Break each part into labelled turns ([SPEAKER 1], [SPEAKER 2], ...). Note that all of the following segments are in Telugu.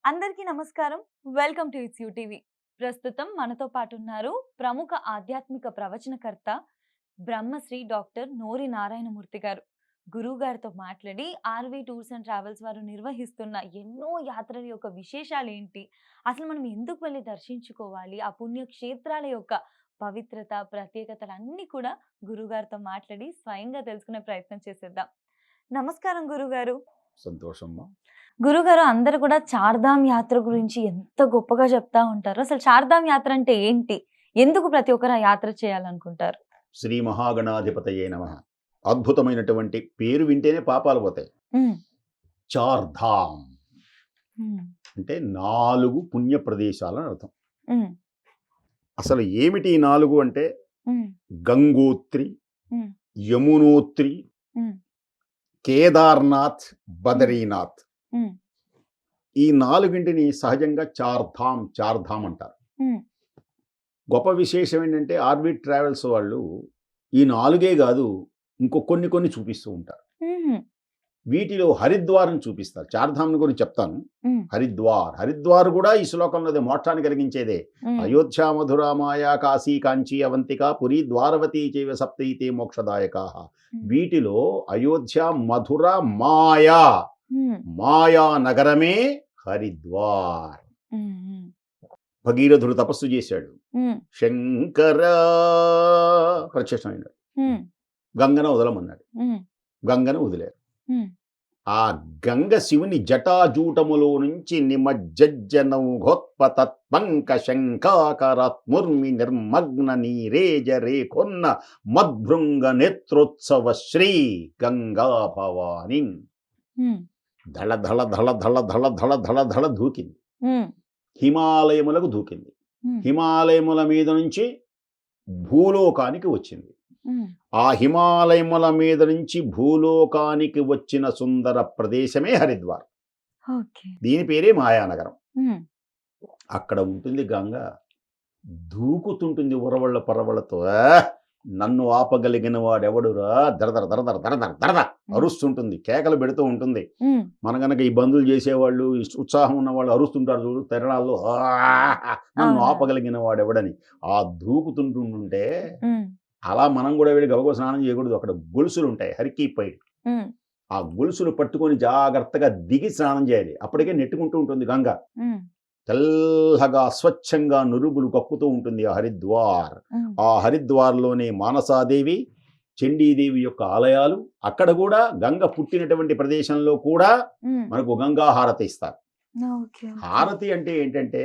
[SPEAKER 1] అందరికీ నమస్కారం. Welcome to it's you TV. ప్రస్తుతం మనతో పాటు ఉన్నారు ప్రముఖ ఆధ్యాత్మిక ప్రవచనకర్త బ్రహ్మశ్రీ డాక్టర్ నోరి నారాయణమూర్తి గారు. గురువు గారితో మాట్లాడి ఆర్‌వి టూర్స్ అండ్ ట్రావెల్స్ వారు నిర్వహిస్తున్న ఎన్నో యాత్రల యొక్క విశేషాలేంటి? అసలు మనం ఎందుకు వెళ్లి దర్శించుకోవాలి? ఆ పుణ్యక్షేత్రాల యొక్క పవిత్రత, ప్రత్యేకతలన్నీ కూడా గురువుగారితో మాట్లాడి స్వయంగా తెలుసుకునే ప్రయత్నం చేసేద్దాం. నమస్కారం గురుగారు.
[SPEAKER 2] సంతోషమ్మా.
[SPEAKER 1] గురుగారు, అందరూ కూడా చార్ధామ్ యాత్ర గురించి ఎంత గొప్పగా చెప్తా ఉంటారు. అసలు చార్ధామ్ యాత్ర అంటే ఏంటి? ఎందుకు ప్రతి ఒక్కరు ఆ యాత్ర చేయాలనుకుంటారు?
[SPEAKER 2] శ్రీ మహాగణాధిపతయే నమః. అద్భుతమైనటువంటి పేరు వింటేనే పాపాలు పోతాయి.
[SPEAKER 1] హ్మ్.
[SPEAKER 2] చార్ధామ్
[SPEAKER 1] హ్మ్.
[SPEAKER 2] అంటే 4 పుణ్య ప్రదేశాలని అర్థం.
[SPEAKER 1] హ్మ్.
[SPEAKER 2] అసలు ఏమిటి ఈ 4 అంటే
[SPEAKER 1] హ్మ్.
[SPEAKER 2] గంగోత్రి,
[SPEAKER 1] హ్మ్.
[SPEAKER 2] యమునోత్రి,
[SPEAKER 1] హ్మ్.
[SPEAKER 2] కేదార్నాథ్, బదరీనాథ్.
[SPEAKER 1] హ్మ్.
[SPEAKER 2] ఈ 4ంటిని సహజంగా చార్ధామ్ అంటారు.
[SPEAKER 1] హ్మ్.
[SPEAKER 2] గొప్ప విశేషం ఏంటంటే ఆర్‌వి ట్రావెల్స్ వాళ్ళు ఈ 4గే కాదు ఇంకో కొన్ని చూపిస్తూ ఉంటారు.
[SPEAKER 1] హుహు.
[SPEAKER 2] వీటిలో హరిద్వార్‌ని చూపిస్తారు. చార్ధామ్‌ని గురించి చెప్తాను.
[SPEAKER 1] హ్మ్.
[SPEAKER 2] హరిద్వార్ కూడా ఈ శ్లోకంలోదే మోక్షాన్ని కలిగించేదే.
[SPEAKER 1] హ్మ్.
[SPEAKER 2] అయోధ్య, మధుర, మాయా, కాశీ, కాంచీ, అవంతిక, పురి, ద్వారవతి చైవ సప్తైతే మోక్షదాయకాః. వీటిలో అయోధ్య, మధుర, మాయా,
[SPEAKER 1] హ్మ్.
[SPEAKER 2] మాయా నగరమే హరిద్వార్.
[SPEAKER 1] హ్మ్. హ్మ్.
[SPEAKER 2] భగీరథుడు తపస్సు చేశాడు.
[SPEAKER 1] హ్మ్.
[SPEAKER 2] శంకర ప్రత్యక్షమైనాడు.
[SPEAKER 1] హ్మ్.
[SPEAKER 2] గంగను వదలమన్నాడు.
[SPEAKER 1] హ్మ్.
[SPEAKER 2] గంగను వదిలారు.
[SPEAKER 1] హ్మ్.
[SPEAKER 2] ఆ గంగ శివుని జటాజూటములో నుంచి నిమజ్జనౌఘోత్పతత్పంక శంఖాకరాత్ముర్మి నిర్మగ్న నీరేజరే కొన్న మద్భృంగ నేత్రోత్సవ శ్రీ గంగా భవాని
[SPEAKER 1] హ్మ్.
[SPEAKER 2] ధళ ధళ ధళ ధళ ధళ ధళ ధళ ధళ దూకింది.
[SPEAKER 1] హ్మ్.
[SPEAKER 2] హిమాలయములకు దూకింది.
[SPEAKER 1] హ్మ్.
[SPEAKER 2] హిమాలయముల మీద నుంచి భూలోకానికి వచ్చింది.
[SPEAKER 1] హ్మ్.
[SPEAKER 2] ఆ హిమాలయముల మీద నుంచి భూలోకానికి వచ్చిన సుందర ప్రదేశమే హరిద్వార్.
[SPEAKER 1] ఓకే.
[SPEAKER 2] దీని పేరే మాయానగరం.
[SPEAKER 1] హ్మ్.
[SPEAKER 2] అక్కడ ఉంటుంది గంగ. దూకుతుంటుంది ఉరవళ్ళ పరవళ్ళతో. నన్ను ఆపగలిగిన వాడెవడురా, దరదర దరదర దరదర దరద అరుస్తుంటుంది, కేకలు పెడుతూ ఉంటుంది.
[SPEAKER 1] హ్మ్.
[SPEAKER 2] మన గనక ఈ బంధువులు చేసేవాళ్ళు, ఉత్సాహం ఉన్న వాళ్ళు అరుస్తుంటారు చూడు తిరణాల్లో, నన్ను
[SPEAKER 1] అవునా?
[SPEAKER 2] ఆపగలిగిన వాడెవడని. ఆ దూకుతుంటుంటే
[SPEAKER 1] హ్మ్.
[SPEAKER 2] అలా మనం కూడా వెళ్ళి గబగబా స్నానం చేయకూడదు. అక్కడ గొలుసులు ఉంటాయి, హరికి పైడ్.
[SPEAKER 1] హ్మ్.
[SPEAKER 2] ఆ గొలుసులు పట్టుకొని జాగ్రత్తగా దిగి స్నానం చేయాలి. అప్పటికే నెట్టుకుంటూ ఉంటుంది గంగ.
[SPEAKER 1] హ్మ్.
[SPEAKER 2] తెల్లగా స్వచ్ఛంగా నురుగులు కక్కుతూ ఉంటుంది ఆ హరిద్వార్.
[SPEAKER 1] హ్మ్.
[SPEAKER 2] ఆ హరిద్వార్లోనే మానసాదేవి, చండీదేవి యొక్క ఆలయాలు. అక్కడ కూడా గంగ పుట్టినటువంటి ప్రదేశంలో కూడా
[SPEAKER 1] హ్మ్.
[SPEAKER 2] మనకు గంగా హారతి ఇస్తారు.
[SPEAKER 1] ఓకే. ఓకే.
[SPEAKER 2] హారతి అంటే ఏంటంటే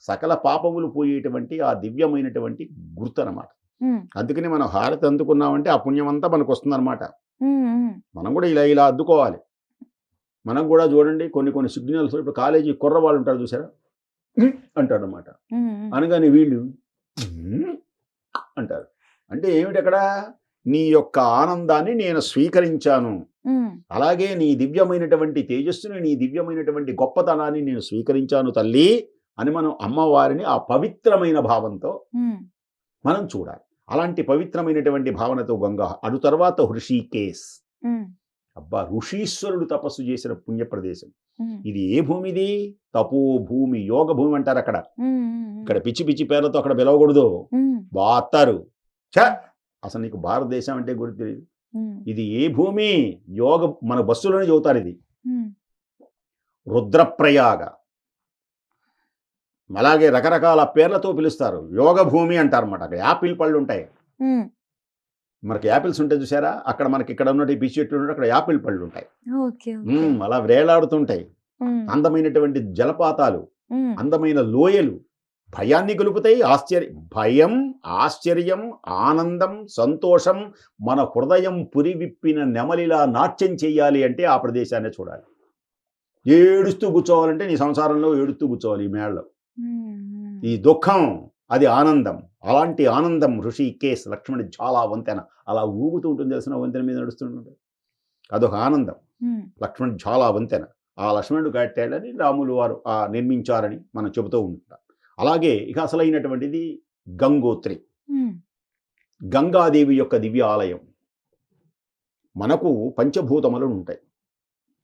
[SPEAKER 2] సకల పాపములు పోయేటువంటి ఆ దివ్యమైనటువంటి గుర్తు అనమాట.
[SPEAKER 1] హ్మ్.
[SPEAKER 2] అందుకని మనం హారతి అందుకున్నామంటే ఆ పుణ్యం అంతా మనకు వస్తుందన్నమాట.
[SPEAKER 1] హ్మ్. హ్మ్.
[SPEAKER 2] మనం కూడా ఇలా అద్దుకోవాలి. మనం కూడా చూడండి కొన్ని సిగ్నల్స్, ఇప్పుడు కాలేజీ కుర్రవాళ్ళు ఉంటారు చూసారా, అంటాడనమాట.
[SPEAKER 1] హ్మ్. హ్మ్.
[SPEAKER 2] అనగానే వీళ్ళు అంటారు. అంటే ఏమిటి అక్కడ? నీ యొక్క ఆనందాన్ని నేను స్వీకరించాను,
[SPEAKER 1] హ్మ్.
[SPEAKER 2] అలాగే నీ దివ్యమైనటువంటి తేజస్సుని, నీ దివ్యమైనటువంటి గొప్పతనాన్ని నేను స్వీకరించాను తల్లి అని మనం అమ్మవారిని ఆ పవిత్రమైన భావంతో
[SPEAKER 1] హ్మ్.
[SPEAKER 2] మనం చూడాలి. అలాంటి పవిత్రమైనటువంటి భావనతో గంగా. అటు తర్వాత హృషికేశ్.
[SPEAKER 1] హ్మ్.
[SPEAKER 2] అబ్బా! ఋషీశ్వరుడు తపస్సు చేసిన పుణ్య ప్రదేశం.
[SPEAKER 1] హ్మ్.
[SPEAKER 2] ఇది ఏ భూమిది? తపోభూమి, యోగ భూమి అంటారు అక్కడ.
[SPEAKER 1] హ్మ్. హ్మ్.
[SPEAKER 2] ఇక్కడ పిచ్చి పేర్లతో అక్కడ పిలవకూడదు.
[SPEAKER 1] హ్మ్.
[SPEAKER 2] బాత్తారు. ఛ! అసలు నీకు భారతదేశం అంటే గుర్తు తెలీదు.
[SPEAKER 1] హ్మ్.
[SPEAKER 2] ఇది ఏ భూమి? యోగ, మన బస్సులోనే చెబుతారు ఇది.
[SPEAKER 1] హ్మ్.
[SPEAKER 2] రుద్రప్రయాగ. అలాగే రకరకాల పేర్లతో పిలుస్తారు. యోగ భూమి అంటారన్నమాట. అక్కడ యాపిల్ పళ్ళు ఉంటాయి.
[SPEAKER 1] హ్మ్.
[SPEAKER 2] మనకి యాపిల్స్ ఉంటాయి చూసారా? అక్కడ మనకి ఇక్కడ ఉన్నటి ఈ పిచ్చి చెట్లు అక్కడ యాపిల్ పళ్ళు ఉంటాయి.
[SPEAKER 1] ఓకే. ఓకే.
[SPEAKER 2] అలా వేలాడుతుంటాయి.
[SPEAKER 1] హ్మ్.
[SPEAKER 2] అందమైనటువంటి జలపాతాలు,
[SPEAKER 1] హ్మ్.
[SPEAKER 2] అందమైన లోయలు భయాన్ని గొలుపుతాయి. భయం, ఆశ్చర్యం, ఆనందం, సంతోషం. మన హృదయం పురివిప్పిన నెమలిలా నాట్యం చెయ్యాలి అంటే ఆ ప్రదేశాన్ని చూడాలి. ఏడుస్తూ కూర్చోవాలంటే నీ సంసారంలో ఏడుస్తూ కూర్చోవాలి ఈ మేళలో.
[SPEAKER 1] హ్మ్.
[SPEAKER 2] ఈ దుఃఖం అది ఆనందం. అలాంటి ఆనందం ఋషికేశ్, లక్ష్మణ జ్వాలా వంతెన అలా ఊగుతూ ఉంటుంది తెలిసిన వంతెన మీద నడుస్తుంటుంది. అదొక ఆనందం.
[SPEAKER 1] హ్మ్.
[SPEAKER 2] లక్ష్మణ జ్వాలా వంతెన. ఆ లక్ష్మణుడు కట్టాడని రాములు వారు నిర్మించారని మనం చెబుతూ ఉంటాం. అలాగే ఇక అసలైనటువంటిది గంగోత్రి.
[SPEAKER 1] హ్మ్.
[SPEAKER 2] గంగాదేవి యొక్క దివ్య ఆలయం. మనకు పంచభూతములు ఉంటాయి.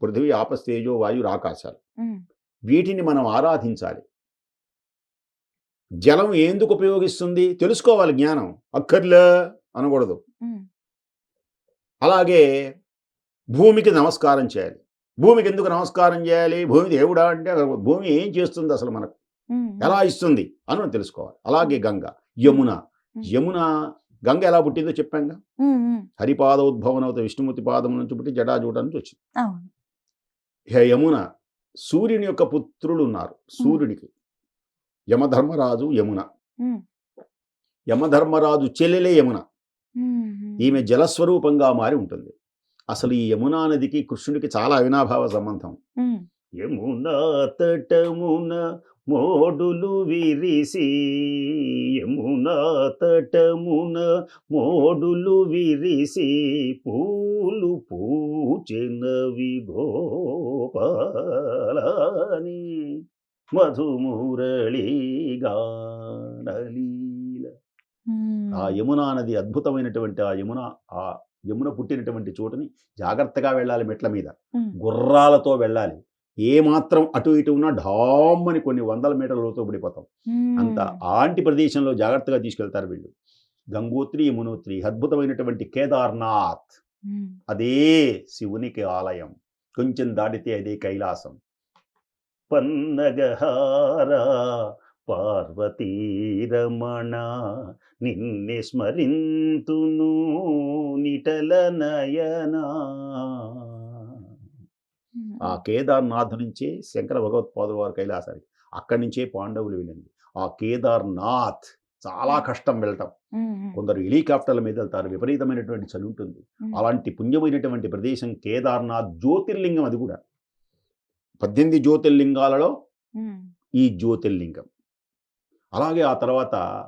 [SPEAKER 2] పృథివీ, ఆపస్తేజో, వాయురు, ఆకాశాలు.
[SPEAKER 1] హ్మ్.
[SPEAKER 2] వీటిని మనం ఆరాధించాలి. జలం ఎందుకు ఉపయోగిస్తుంది తెలుసుకోవాలి. జ్ఞానం అక్కర్లే అనకూడదు.
[SPEAKER 1] హ్మ్.
[SPEAKER 2] అలాగే భూమికి నమస్కారం చేయాలి. భూమికి ఎందుకు నమస్కారం చేయాలి? భూమి దేవుడా అంటే భూమి ఏం చేస్తుంది అసలు మనకు?
[SPEAKER 1] హ్మ్.
[SPEAKER 2] ఎలా ఇస్తుంది అని మనం తెలుసుకోవాలి. అలాగే గంగ, యమున.
[SPEAKER 1] హ్మ్.
[SPEAKER 2] యమున గంగ ఎలా పుట్టిందో చెప్పాంగా.
[SPEAKER 1] హ్మ్. హ్మ్.
[SPEAKER 2] హరిపాదోద్భవనవత విష్ణుమూర్తి పాదం నుంచి పుట్టి జటాజూట నుంచి వచ్చింది.
[SPEAKER 1] అవును.
[SPEAKER 2] యమున సూర్యుని యొక్క పుత్రులు ఉన్నారు. సూర్యుడికి యమధర్మరాజు, యమున.
[SPEAKER 1] హ్మ్.
[SPEAKER 2] యమధర్మరాజు చెల్లెలే యమున.
[SPEAKER 1] హ్మ్.
[SPEAKER 2] ఈమె జలస్వరూపంగా మారి ఉంటుంది. అసలు ఈ యమునా నదికి కృష్ణుడికి చాలా అవినాభావ సంబంధం.
[SPEAKER 1] హ్మ్.
[SPEAKER 2] యమునా తటమున మోడులు విరిసి, యమునా తటమున మోడులు విరిసి, పూలు పూచెనవి గోపాలని మధుమురళీ గానలీల. ఆ
[SPEAKER 1] హ్మ్.
[SPEAKER 2] యమునా నది అద్భుతమైనటువంటి ఆ యమున పుట్టినటువంటి చోటుని జాగ్రత్తగా వెళ్ళాలి. మెట్ల మీద
[SPEAKER 1] హ్మ్.
[SPEAKER 2] గుర్రాలతో వెళ్ళాలి. ఏ మాత్రం అటు ఇటు ఉన్నా ఢామ్మని కొన్ని వందల మీటర్ల లోతు పడిపోతాం. అంత
[SPEAKER 1] హ్మ్.
[SPEAKER 2] అలాంటి ప్రదేశంలో జాగ్రత్తగా తీసుకెళ్తారు వీళ్ళు. గంగోత్రి, యమునోత్రి, అద్భుతమైనటువంటి కేదార్నాథ్
[SPEAKER 1] హ్మ్.
[SPEAKER 2] అదే శివునికి ఆలయం. కొంచెం దాటితే అదే కైలాసం. పన్నగహార పార్వతీరమణ నిన్నే స్మరింతును నిటల నయనా. ఆ
[SPEAKER 1] హ్మ్.
[SPEAKER 2] కేదార్నాథ్ నుంచే శంకర భగవత్పాదుల వారి కైలాసానికి, అక్కడి నుంచే పాండవులు వెళ్ళింది. ఆ కేదార్నాథ్ చాలా కష్టం వెళ్ళటం.
[SPEAKER 1] హ్మ్.
[SPEAKER 2] కొందరు హెలికాప్టర్ల మీద వెళ్తారు. విపరీతమైనటువంటి చలి ఉంటుంది.
[SPEAKER 1] హ్మ్.
[SPEAKER 2] అలాంటి పుణ్యమైనటువంటి ప్రదేశం కేదార్నాథ్. జ్యోతిర్లింగం అది కూడా. 18 జ్యోతిర్లింగాలలో
[SPEAKER 1] హ్మ్.
[SPEAKER 2] ఈ జ్యోతిర్లింగం. అలాగే ఆ తర్వాత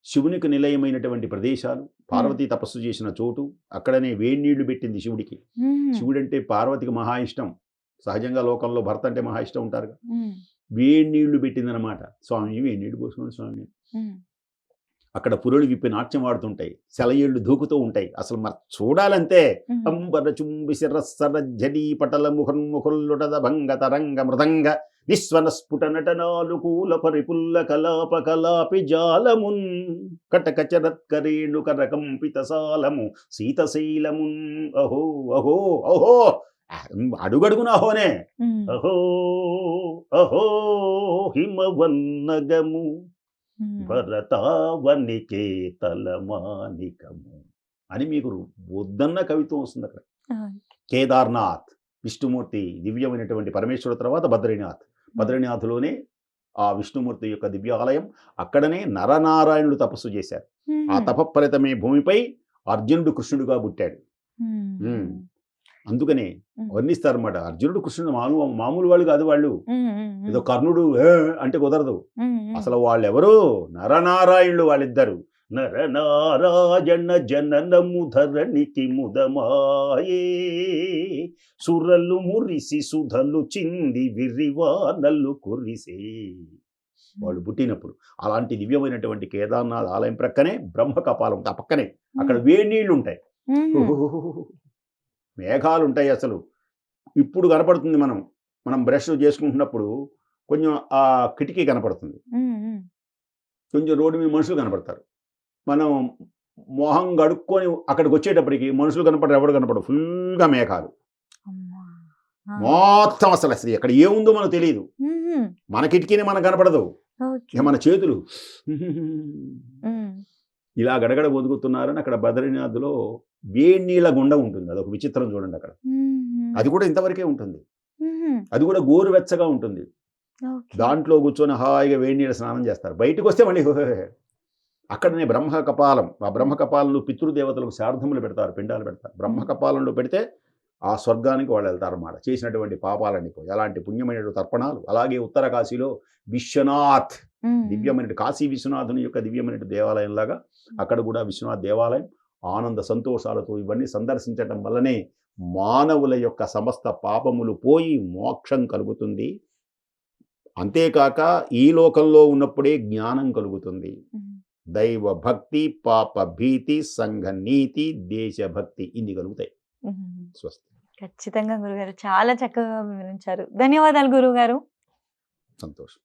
[SPEAKER 2] శివునికి నిలయమైనటువంటి ప్రదేశాలు, పార్వతీ తపస్సు చేసిన చోటు, అక్కడనే వేడినీళ్లు పెట్టింది శివుడికి.
[SPEAKER 1] హ్మ్.
[SPEAKER 2] శివుడంటే పార్వతికి మహా ఇష్టం. సహజంగా లోకంలో భర్త అంటే మహా ఇష్టం ఉంటారుగా.
[SPEAKER 1] హ్మ్.
[SPEAKER 2] వేడినీళ్లు పెట్టిందనమాట. స్వామి వేడినీళ్లు పోసుకోండి స్వామి.
[SPEAKER 1] హ్మ్.
[SPEAKER 2] అక్కడ పురులు విప్పి నాట్యం ఆడుతుంటాయి. సెలయేళ్లు దూకుతూ ఉంటాయి. అసలు మరి చూడాలంతే.
[SPEAKER 1] హ్మ్.
[SPEAKER 2] అంబర చుంబి శిరస్సర జడీ పటల ముఖన్ముఖుల్లుటద భంగ తరంగ మృదంగ నిస్వన స్ఫుట నటనాలుకూల పరిపుల్ల కలాప కలాపి జాలమున్ కటక చరత్కరేణు కరకంపిత సాలము సీతశైలమున్. అహో అహో అహో అడుగడుగున అహోనే.
[SPEAKER 1] హ్మ్.
[SPEAKER 2] అహో అహో హిమవన్నగము
[SPEAKER 1] హ్మ్.
[SPEAKER 2] భరతావనికే తలమానికము అని మీకు వద్దన్న కవిత్వం వస్తుంది అక్కడ.
[SPEAKER 1] ఓకే.
[SPEAKER 2] కేదార్నాథ్ విష్ణుమూర్తి దివ్యమైనటువంటి పరమేశ్వరుడు తర్వాత బద్రీనాథ్. బద్రీనాథ్లోనే ఆ విష్ణుమూర్తి యొక్క దివ్య ఆలయం. అక్కడనే నరనారాయణులు తపస్సు చేశారు. ఆ
[SPEAKER 1] హ్మ్.
[SPEAKER 2] తప ఫలితమే భూమిపై అర్జునుడు కృష్ణుడుగా పుట్టాడు.
[SPEAKER 1] హ్మ్.
[SPEAKER 2] అందుకనే
[SPEAKER 1] హ్మ్.
[SPEAKER 2] వర్ణిస్తారన్నమాట. అర్జునుడు కృష్ణుడు మామూలు వాళ్ళు కాదు. వాళ్ళు
[SPEAKER 1] హ్మ్.
[SPEAKER 2] ఏదో
[SPEAKER 1] హ్మ్.
[SPEAKER 2] కర్ణుడు అంటే కుదరదు.
[SPEAKER 1] హ్మ్.
[SPEAKER 2] అసలు వాళ్ళెవరు? నరనారాయణులు వాళ్ళిద్దరు. నరనారాయణ జననము ధరణికి ముదమాయే, సురలు మురిసి సుధలు చింది విరివానలు కురిసే. వాళ్ళు పుట్టినప్పుడు అలాంటి దివ్యమైనటువంటి కేదార్నాథ్ ఆలయం ప్రక్కనే బ్రహ్మ కపాలం ఆ పక్కనే. అక్కడ వేడి నీళ్లు ఉంటాయి.
[SPEAKER 1] హ్మ్.
[SPEAKER 2] మేఘాలు ఉంటాయి. అసలు ఇప్పుడు కనపడుతుంది. మనం బ్రష్ చేసుకుంటున్నప్పుడు కొంచెం ఆ కిటికీ కనపడుతుంది.
[SPEAKER 1] హ్మ్.
[SPEAKER 2] కొంచెం రోడ్డు మీద మనుషులు కనపడతారు. మనం మొహం కడుక్కొని అక్కడికొచ్చేటప్పటికి మనుషులు కనపడరు, ఎవడు కనపడరు. ఫుల్‌గా మేఘాలు.
[SPEAKER 1] అమ్మా! ఆ!
[SPEAKER 2] మొత్తం అసలు ఎక్కడ ఏముందో మనకు తెలీదు.
[SPEAKER 1] హుహు.
[SPEAKER 2] మన కిటికీనే మనకు కనపడదు.
[SPEAKER 1] ఓకే.
[SPEAKER 2] ఇక మన చేతులు
[SPEAKER 1] హ్మ్.
[SPEAKER 2] ఇలా గడగడ వణుకుతున్నారని అక్కడ బద్రీనాథ్‌లో వేడి నీళ్ల గుండం ఉంటుంది. అదొక విచిత్రం చూడండి అక్కడ.
[SPEAKER 1] హుహు.
[SPEAKER 2] అది కూడా ఇంతవరకే ఉంటుంది.
[SPEAKER 1] హుహు.
[SPEAKER 2] అది కూడా గోరువెచ్చగా ఉంటుంది.
[SPEAKER 1] ఓకే.
[SPEAKER 2] దాంట్లో కూర్చొని హాయిగా వేడి నీళ్ళ స్నానం చేస్తారు. బయటకొస్తే మళ్ళీ అక్కడనే బ్రహ్మ కపాలం. ఆ బ్రహ్మ కపాలంలో పితృదేవతలకు శార్ధములు పెడతారు, పిండాలు పెడతారు. బ్రహ్మ కపాలంలో పెడితే ఆ స్వర్గానికి వాళ్ళు వెళ్తారన్నమాట. చేసినటువంటి పాపాలన్నీ పోయి. అలాంటి పుణ్యమైనటువంటి తర్పణాలు. అలాగే ఉత్తర కాశీలో విశ్వనాథ్
[SPEAKER 1] హ్మ్.
[SPEAKER 2] దివ్యమైన కాశీ విశ్వనాథుని యొక్క దివ్యమైన దేవాలయంలాగా అక్కడ కూడా విశ్వనాథ్ దేవాలయం. ఆనంద సంతోషాలతో ఇవన్నీ సందర్శించటం వల్లనే మానవుల యొక్క సమస్త పాపములు పోయి మోక్షం కలుగుతుంది. అంతేకాక ఈ లోకంలో ఉన్నప్పుడే జ్ఞానం కలుగుతుంది.
[SPEAKER 1] హ్మ్.
[SPEAKER 2] దైవ భక్తి, పాప భీతి, సంఘ నీతి, దేశభక్తి ఇన్ని కలుగుతాయి.
[SPEAKER 1] హుహు.
[SPEAKER 2] స్వస్తి.
[SPEAKER 1] ఖచ్చితంగా గురుగారు. చాలా చక్కగా వివరించారు. ధన్యవాదాలు గురువుగారు.
[SPEAKER 2] సంతోషం.